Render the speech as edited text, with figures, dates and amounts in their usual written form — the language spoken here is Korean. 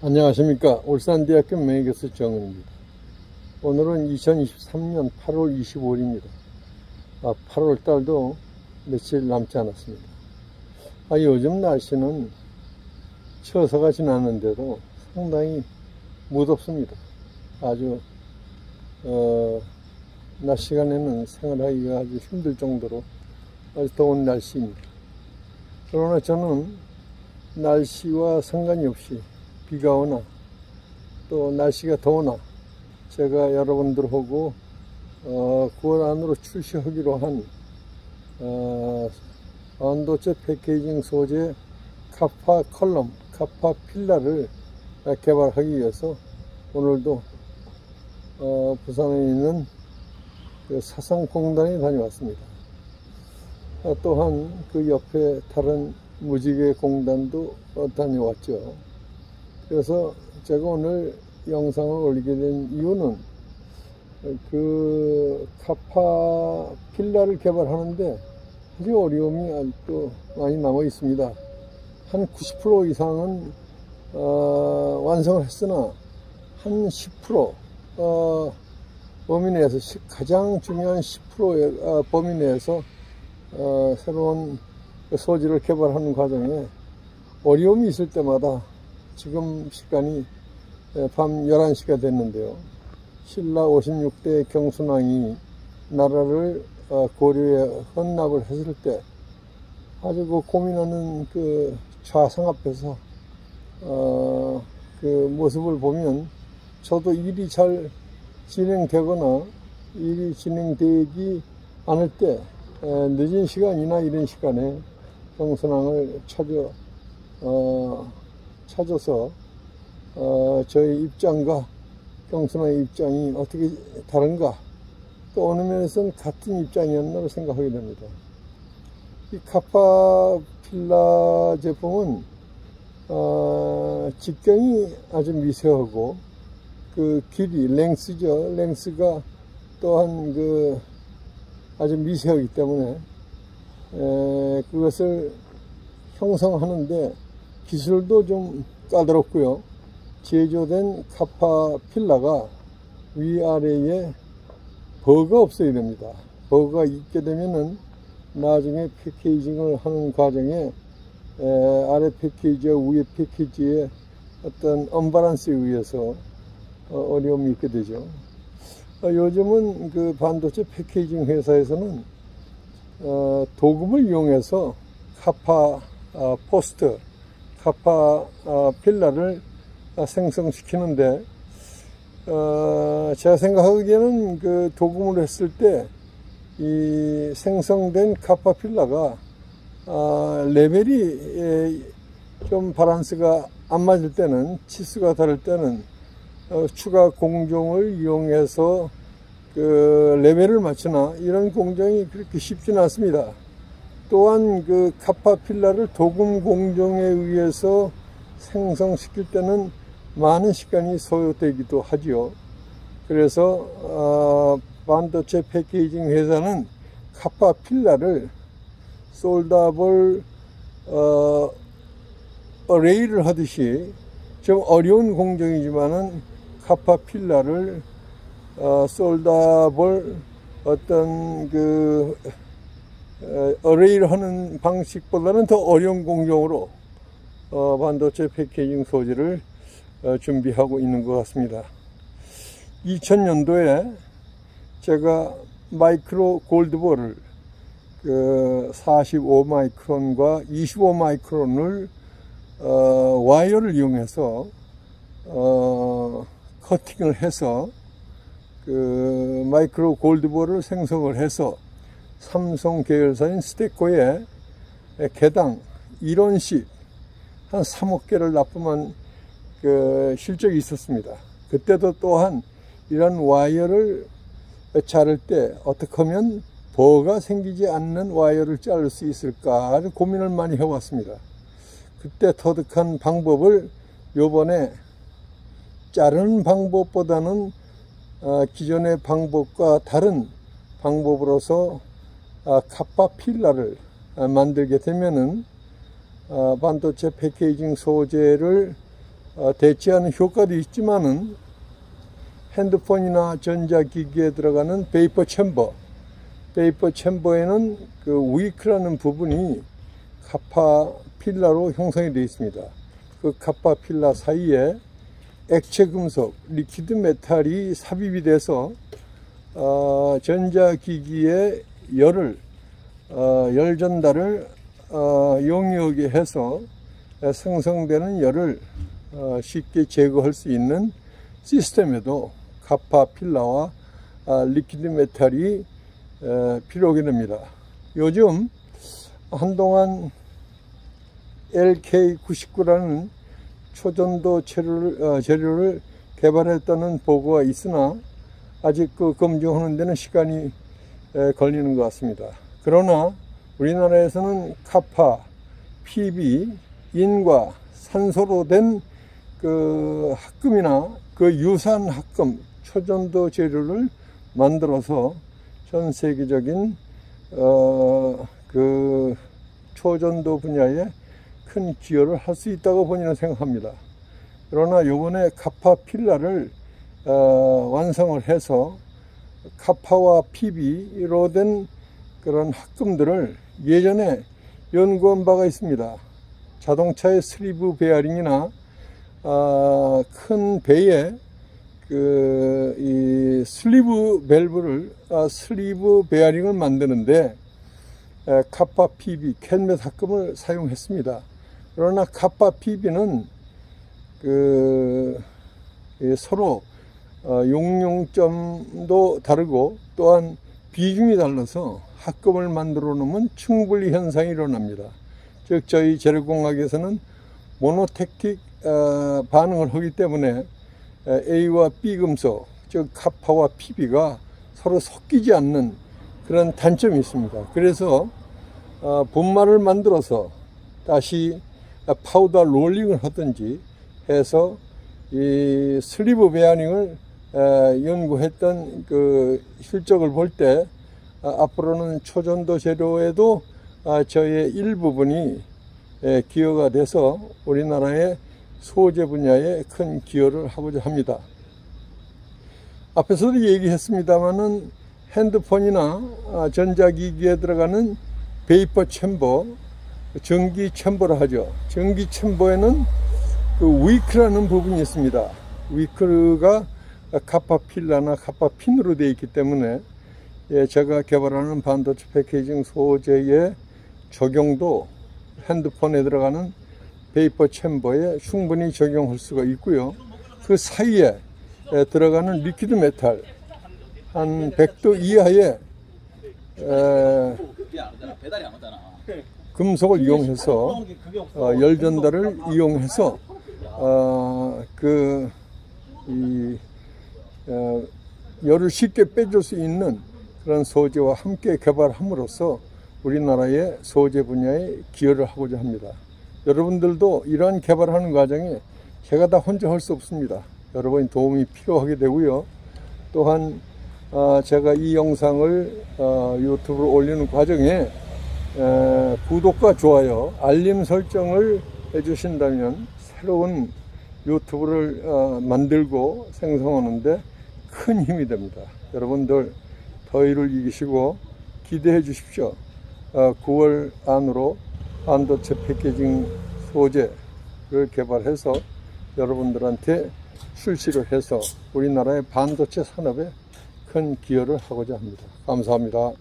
안녕하십니까. 울산대학교 명예교수 정은입니다. 오늘은 2023년 8월 25일입니다. 8월 달도 며칠 남지 않았습니다. 요즘 날씨는 처서가 지났는데도 상당히 무덥습니다. 아주 낮 시간에는 생활하기가 아주 힘들 정도로 아주 더운 날씨입니다. 그러나 저는 날씨와 상관이 없이 비가 오나 또 날씨가 더우나 제가 여러분들하고 9월 안으로 출시하기로 한 반도체 패키징 소재 카파 컬럼, 카파 필라를 개발하기 위해서 오늘도 부산에 있는 그 사상공단에 다녀왔습니다. 또한 그 옆에 다른 무지개 공단도 다녀왔죠. 그래서 제가 오늘 영상을 올리게 된 이유는 그 카파 필라를 개발하는데 아주 어려움이 아직도 많이 남아 있습니다. 한 90% 이상은 완성을 했으나 한 10% 범위 내에서 가장 중요한 10%의 범위 내에서 새로운 소재를 개발하는 과정에 어려움이 있을 때마다 지금 시간이 밤 11시가 됐는데요. 신라 56대 경순왕이 나라를 고려에 헌납을 했을 때 아주 그 고민하는 그 좌상 앞에서 그 모습을 보면 저도 일이 잘 진행되거나 일이 진행되지 않을 때 늦은 시간이나 이런 시간에 경순왕을 찾아서 저희 입장과 경순왕의 입장이 어떻게 다른가, 또 어느 면에서는 같은 입장이었나를 생각하게 됩니다. 이 카파 필라 제품은 직경이 아주 미세하고 그 길이, 랭스죠. 랭스가 또한 그 아주 미세하기 때문에 그것을 형성하는데 기술도 좀 까다롭고요. 제조된 카파 필라가 위아래에 버가 없어야 됩니다. 버가 있게 되면은 나중에 패키징을 하는 과정에 아래 패키지와 위에 패키지의 어떤 언밸런스에 의해서 어려움이 있게 되죠. 요즘은 그 반도체 패키징 회사에서는 도금을 이용해서 카파 포스트, 카파 필라를 생성시키는데 제가 생각하기에는 그 도금을 했을 때 이 생성된 카파 필라가 레벨이 좀 밸런스가 안 맞을 때는, 치수가 다를 때는 추가 공정을 이용해서 그 레벨을 맞추나 이런 공정이 그렇게 쉽지는 않습니다. 또한 그 카파 필라를 도금 공정에 의해서 생성시킬 때는 많은 시간이 소요되기도 하지요. 그래서 반도체 패키징 회사는 카파 필라를 솔더블 어레이를 하듯이 좀 어려운 공정이지만은 카파 필라를 솔더블 어떤 그 어레이를 하는 방식보다는 더 어려운 공정으로 반도체 패키징 소재를 준비하고 있는 것 같습니다. 2000년도에 제가 마이크로 골드볼을 그 45마이크론과 25마이크론을 와이어를 이용해서 커팅을 해서 그 마이크로 골드볼을 생성을 해서 삼성 계열사인 스테코에 개당 1원씩 한 3억 개를 납품한 그 실적이 있었습니다. 그때도 또한 이런 와이어를 자를 때 어떻게 하면 버가 생기지 않는 와이어를 자를 수 있을까 아주 고민을 많이 해왔습니다. 그때 터득한 방법을 요번에 자르는 방법보다는 기존의 방법과 다른 방법으로서 카파 필라를 만들게 되면은 반도체 패키징 소재를 대체하는 효과도 있지만은 핸드폰이나 전자기기에 들어가는 베이퍼 챔버에는 그 위크라는 부분이 카파필라로 형성이 되어 있습니다. 그 카파필라 사이에 액체 금속, 리퀴드 메탈이 삽입이 돼서 전자기기의 열을 열 전달을 용이하게 해서 생성되는 열을 쉽게 제거할 수 있는 시스템에도 카파필라와 리퀴드 메탈이 필요하게 됩니다. 요즘 한동안 LK99라는 초전도 재료를 개발했다는 보고가 있으나 아직 그 검증하는 데는 시간이 걸리는 것 같습니다. 그러나 우리나라에서는 카파, PB, 인과 산소로 된 그 합금이나 그 유사한 합금, 초전도 재료를 만들어서 전 세계적인 그 초전도 분야에 큰 기여를 할 수 있다고 본인은 생각합니다. 그러나 이번에 카파필라를 완성을 해서 카파와 PB로 된 그런 합금들을 예전에 연구한 바가 있습니다. 자동차의 슬리브 베어링이나 큰 배에 이 슬리브 밸브를 슬리브 베어링을 만드는데 카파 PB 캔맷 합금을 사용했습니다. 그러나 카파 PB는 서로 용융점도 다르고 또한 비중이 달라서 합금을 만들어 놓으면 충분히 현상이 일어납니다. 즉 저희 재료공학에서는 모노텍틱 반응을 하기 때문에 A와 B 금속, 즉 카파와 PB가 서로 섞이지 않는 그런 단점이 있습니다. 그래서 분말을 만들어서 다시 파우더 롤링을 하든지 해서 이 슬리브 베어링을 연구했던 그 실적을 볼 때 앞으로는 초전도 재료에도 저의 일부분이 기여가 돼서 우리나라의 소재 분야에 큰 기여를 하고자 합니다. 앞에서도 얘기했습니다마는 핸드폰이나 전자기기에 들어가는 베이퍼 챔버, 전기 챔버라 하죠. 전기 챔버에는 그 위크라는 부분이 있습니다. 위크가 카파필라나 카파핀으로 되어 있기 때문에 제가 개발하는 반도체 패키징 소재의 적용도 핸드폰에 들어가는 베이퍼 챔버에 충분히 적용할 수가 있고요. 그 사이에 들어가는 리퀴드 메탈 한 100도 이하의 금속을 이용해서 열 전달을 이용해서 열을 쉽게 빼줄 수 있는 그런 소재와 함께 개발함으로써 우리나라의 소재 분야에 기여를 하고자 합니다. 여러분들도 이러한 개발하는 과정에 제가 다 혼자 할 수 없습니다. 여러분의 도움이 필요하게 되고요. 또한 제가 이 영상을 유튜브로 올리는 과정에 구독과 좋아요, 알림 설정을 해주신다면 새로운 유튜브를 만들고 생성하는데 큰 힘이 됩니다. 여러분들 더위를 이기시고 기대해 주십시오. 9월 안으로 반도체 패키징 소재를 개발해서 여러분들한테 출시를 해서 우리나라의 반도체 산업에 큰 기여를 하고자 합니다. 감사합니다.